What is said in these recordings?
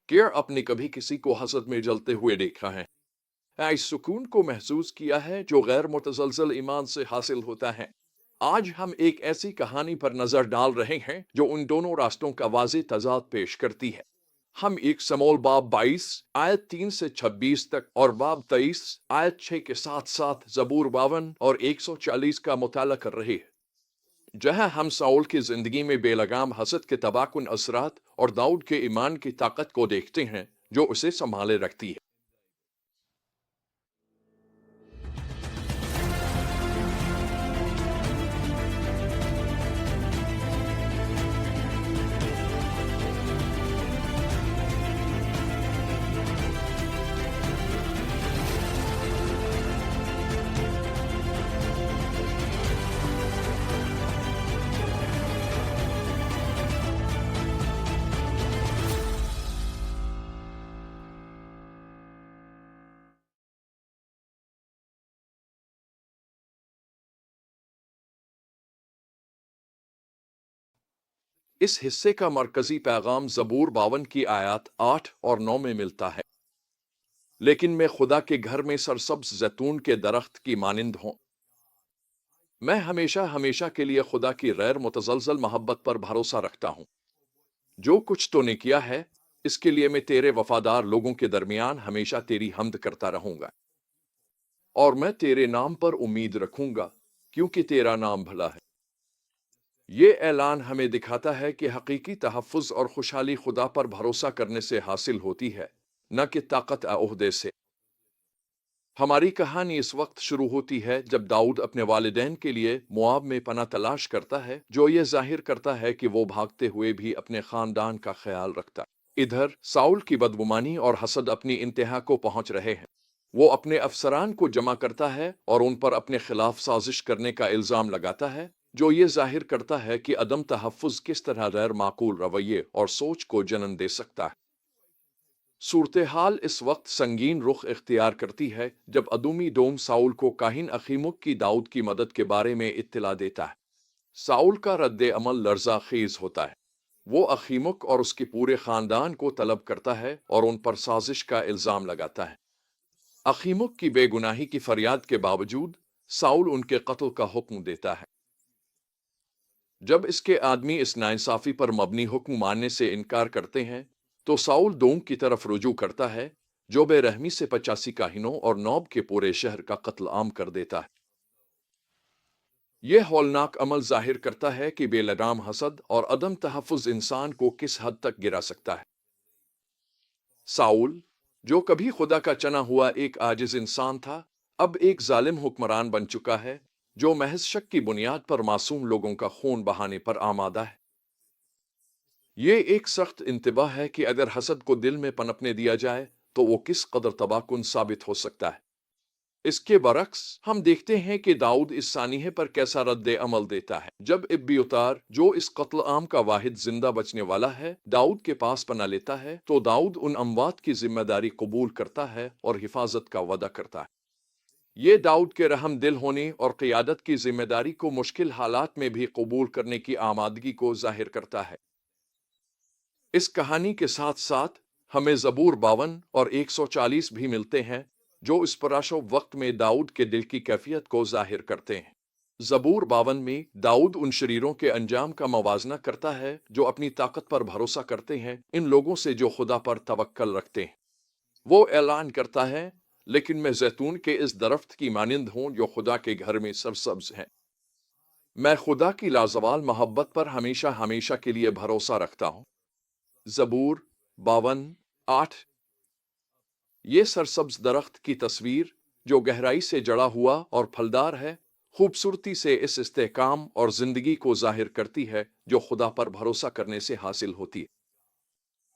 क्या आपने कभी किसी को हसद में जलते हुए देखा है? इस सुकून को महसूस किया है जो गैर मुतसलसल ईमान से हासिल होता है। आज हम एक ऐसी कहानी पर नजर डाल रहे हैं जो उन दोनों रास्तों का वाज़ेह तज़ाद पेश करती है। हम एक समूल बाब 22 आयत 3 से 26 तक और बाब 23 आयत 6 के साथ साथ ज़बूर 52 और 140 का मुताला कर रहे हैं, जहां हम साउल की जिंदगी में बेलगाम हसद के तबाहकुन असरात और दाऊद के ईमान की ताकत को देखते हैं जो उसे संभाले रखती है। इस हिस्से का मरकजी पैगाम ज़बूर 52 की आयत 8 और 9 में मिलता है। लेकिन मैं खुदा के घर में सरसब्ज जैतून के दरख्त की मानिंद हूँ। मैं हमेशा हमेशा के लिए खुदा की गैर मुतजलजल मोहब्बत पर भरोसा रखता हूँ। जो कुछ तूने किया है, इसके लिए मैं तेरे वफादार लोगों के दरमियान हमेशा तेरी हमद करता रहूंगा, और मैं तेरे नाम पर उम्मीद रखूंगा क्योंकि तेरा नाम भला है। ये ऐलान हमें दिखाता है कि हकीकी तहफ़्फ़ुज़ और खुशहाली खुदा पर भरोसा करने से हासिल होती है, न कि ताकत ओहदे से। हमारी कहानी इस वक्त शुरू होती है जब दाऊद अपने वालिदैन के लिए मुआब में पनाह तलाश करता है, जो ये जाहिर करता है कि वो भागते हुए भी अपने खानदान का ख्याल रखता है। इधर साउल की बदगुमानी और हसद अपनी इंतहा को पहुंच रहे हैं। वो अपने अफसरान को जमा करता है और उन पर अपने खिलाफ साजिश करने का इल्ज़ाम लगाता है, जो ये जाहिर करता है कि अदम तहफ़्फ़ुज़ किस तरह गैर माकूल रवैये और सोच को जन्म दे सकता है। सूरत हाल इस वक्त संगीन रुख इख्तियार करती है जब अदूमी डोम साउल को काहिन अखीमुक की दाऊद की मदद के बारे में इत्तला देता है। साउल का रद्द अमल लर्जा खेज होता है। वो अखीमुक और उसके पूरे खानदान को तलब करता है और उन पर साजिश का इल्ज़ाम लगाता है। अखीमुक की बेगुनाही की फरियाद के बावजूद साउल उनके कत्ल का हुक्म देता है। जब इसके आदमी इस नाइंसाफी पर मबनी हुक्म मानने से इनकार करते हैं, तो साउल दोम की तरफ रुजू करता है, जो बेरहमी से 85 काहिनों और नौब के पूरे शहर का कत्ल आम कर देता है। यह हौलनाक अमल जाहिर करता है कि बेलगाम हसद और अदम तहफ़्फ़ुज़ इंसान को किस हद तक गिरा सकता है। साउल, जो कभी खुदा का चना हुआ एक आजिज इंसान था, अब एक जालिम हुक्मरान बन चुका है, जो महज शक की बुनियाद पर मासूम लोगों का खून बहाने पर आमादा है। ये एक सख्त इंतबाह है कि अगर हसद को दिल में पनपने दिया जाए तो वो किस कदर तबाहकुन साबित हो सकता है। इसके बरक्स हम देखते हैं कि दाऊद इस सानीहे पर कैसा रद्द अमल देता है। जब इब्बिउतार, जो इस कत्ल आम का वाहिद जिंदा बचने वाला है, दाऊद के पास पना लेता है, तो दाऊद उन अमवात की जिम्मेदारी कबूल करता है और हिफाजत का वादा करता है। ये दाऊद के रहम दिल होने और क़ियादत की जिम्मेदारी को मुश्किल हालात में भी कबूल करने की आमादगी को जाहिर करता है। इस कहानी के साथ साथ हमें ज़बूर 52 और 140 भी मिलते हैं, जो इस पराशो वक्त में दाऊद के दिल की कैफियत को जाहिर करते हैं। ज़बूर 52 में दाऊद उन शरीरों के अंजाम का मवाजना करता है जो अपनी ताकत पर भरोसा करते हैं, इन लोगों से जो खुदा पर तवक्कल रखते हैं। वो ऐलान करता है, लेकिन मैं जैतून के इस दरख्त की मानिंद हूँ जो खुदा के घर में सरसब्ज है। मैं खुदा की लाजवाल मोहब्बत पर हमेशा हमेशा के लिए भरोसा रखता हूँ। ज़बूर 52:8। ये सरसब्ज दरख्त की तस्वीर, जो गहराई से जड़ा हुआ और फलदार है, खूबसूरती से इस इस्तेहकाम और जिंदगी को जाहिर करती है जो खुदा पर भरोसा करने से हासिल होती है।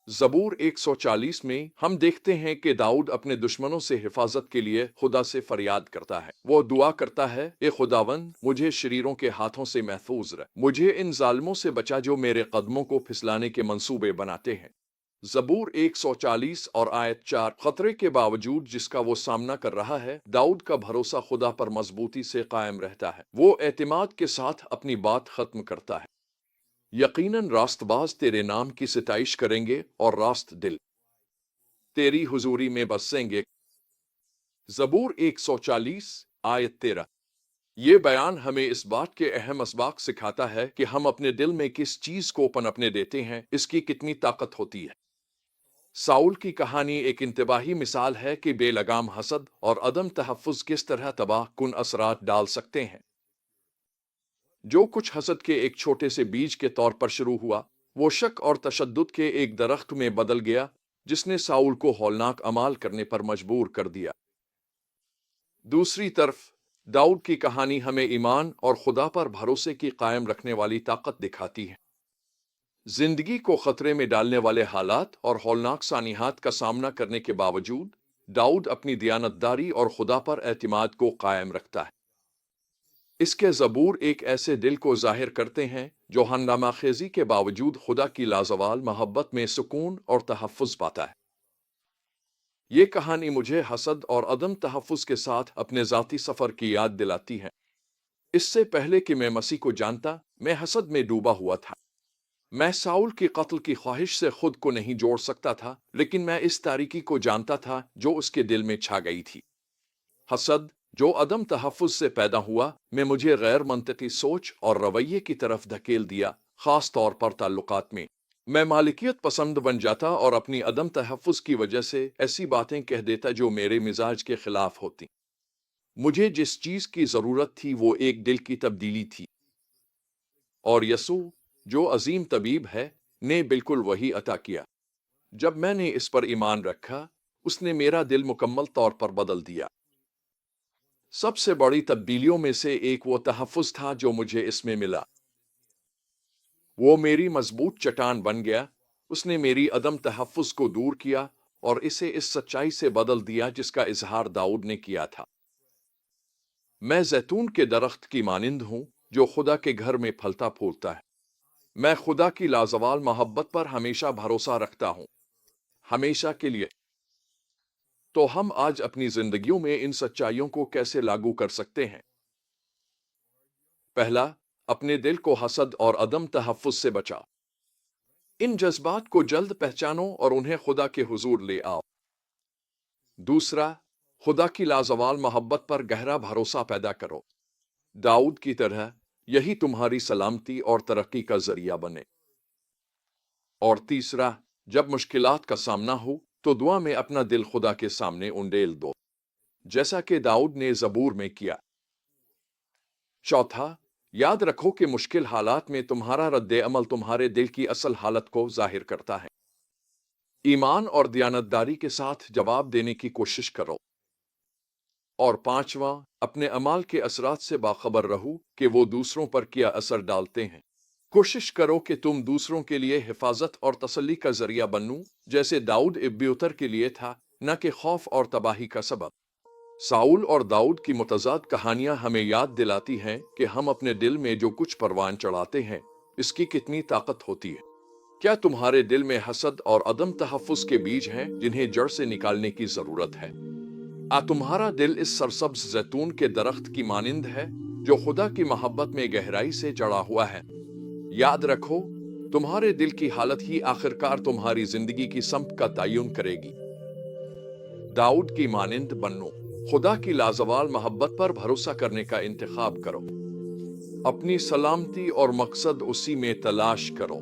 ज़बूर 140 में हम देखते हैं कि दाऊद अपने दुश्मनों से हिफाजत के लिए खुदा से फरियाद करता है। वो दुआ करता है, ए खुदावंद, मुझे शरीरों के हाथों से महफूज रख, मुझे इन जालिमों से बचा जो मेरे कदमों को फिसलाने के मंसूबे बनाते हैं। ज़बूर 140 और आयत 4। खतरे के बावजूद जिसका वो सामना कर रहा है, दाऊद का भरोसा खुदा पर मजबूती से कायम रहता है। वो एतमाद के साथ अपनी बात खत्म करता है, यकीनन रास्तबाज तेरे नाम की सिताइश करेंगे और रास्त दिल तेरी हुजूरी में बसेंगे। ज़बूर 140 आयत 13। ये बयान हमें इस बात के अहम असबाक सिखाता है कि हम अपने दिल में किस चीज को पनपने देते हैं, इसकी कितनी ताकत होती है। साउल की कहानी एक इंतबाही मिसाल है कि बेलगाम हसद और अदम तहफ़्फ़ुज़ किस तरह तबाह कुन असरात डाल सकते हैं। जो कुछ हसद के एक छोटे से बीज के तौर पर शुरू हुआ, वो शक और तशद्दुद के एक दरख्त में बदल गया, जिसने साउल को हौलनाक अमाल करने पर मजबूर कर दिया। दूसरी तरफ दाऊद की कहानी हमें ईमान और खुदा पर भरोसे की कायम रखने वाली ताकत दिखाती है। जिंदगी को खतरे में डालने वाले हालात और हौलनाक सानिहात का सामना करने के बावजूद दाऊद अपनी दियानतदारी और खुदा पर एतमाद को कायम रखता है। इसके ज़बूर एक ऐसे दिल को जाहिर करते हैं जो हंगामाखेज़ी के बावजूद खुदा की लाजवाल मोहब्बत में सुकून और तहफ़्फ़ुज़ पाता है। ये कहानी मुझे हसद और अदम तहफ़्फ़ुज़ के साथ अपने ज़ाती सफ़र की याद दिलाती है। इससे पहले कि मैं मसीह को जानता, मैं हसद में डूबा हुआ था। मैं साउल की कत्ल की ख्वाहिश से खुद को नहीं जोड़ सकता था, लेकिन मैं इस तारीकी को जानता था जो उसके दिल में छा गई थी। हसद, जो अदम तहफ़्फ़ुज़ से पैदा हुआ, में मुझे गैर मंतकी सोच और रवैये की तरफ धकेल दिया, ख़ास तौर पर ताल्लुकात में। मैं मालिकियत पसंद बन जाता और अपनी अदम तहफ़्फ़ुज़ की वजह से ऐसी बातें कह देता जो मेरे मिजाज के खिलाफ होती। मुझे जिस चीज़ की ज़रूरत थी वो एक दिल की तब्दीली थी, और यसू, जो अजीम तबीब है, ने बिल्कुल वही अता किया। जब मैंने इस पर ईमान रखा, उसने मेरा दिल मुकम्मल तौर पर बदल दिया। सबसे बड़ी तब्दीलियों में से एक वो तहफ़्फ़ुज़ था जो मुझे इसमें मिला। वो मेरी मजबूत चट्टान बन गया। उसने मेरी अदम तहफ़्फ़ुज़ को दूर किया और इसे इस सच्चाई से बदल दिया जिसका इजहार दाऊद ने किया था। मैं जैतून के दरख्त की मानिंद हूँ जो खुदा के घर में फलता फूलता है। मैं खुदा की लाजवाल मोहब्बत पर हमेशा भरोसा रखता हूँ, हमेशा के लिए। तो हम आज अपनी जिंदगियों में इन सच्चाइयों को कैसे लागू कर सकते हैं? पहला, अपने दिल को हसद और अदम तहफ़्फ़ुज़ से बचा। इन जज्बात को जल्द पहचानो और उन्हें खुदा के हुजूर ले आओ। दूसरा, खुदा की लाजवाल मोहब्बत पर गहरा भरोसा पैदा करो। दाऊद की तरह यही तुम्हारी सलामती और तरक्की का जरिया बने। और तीसरा, जब मुश्किलात का सामना हो तो दुआ में अपना दिल खुदा के सामने उंडेल दो, जैसा कि दाऊद ने ज़बूर में किया। चौथा, याद रखो कि मुश्किल हालात में तुम्हारा रद्द अमल तुम्हारे दिल की असल हालत को जाहिर करता है। ईमान और दयानतदारी के साथ जवाब देने की कोशिश करो। और पांचवा, अपने अमाल के असरात से बाखबर रहो कि वो दूसरों पर क्या असर डालते हैं। कोशिश करो कि तुम दूसरों के लिए हिफाजत और तसल्ली का जरिया बनो, जैसे दाऊद इब्यूतर के लिए था, न कि खौफ और तबाही का सबब। साउल और दाऊद की मुतज़ाद कहानियां हमें याद दिलाती हैं कि हम अपने दिल में जो कुछ परवान चढ़ाते हैं, इसकी कितनी ताकत होती है। क्या तुम्हारे दिल में हसद और अदम तहफ़्फ़ुज़ के बीज हैं जिन्हें जड़ से निकालने की जरूरत है? तुम्हारा दिल इस सरसब्ज जैतून के दरख्त की मानिंद है जो खुदा की मोहब्बत में गहराई से जड़ा हुआ है। याद रखो, तुम्हारे दिल की हालत ही आखिरकार तुम्हारी जिंदगी की समत का तयन करेगी। दाऊद की मानिंद बनो। खुदा की लाजवाल मोहब्बत पर भरोसा करने का इंतखाब करो। अपनी सलामती और मकसद उसी में तलाश करो।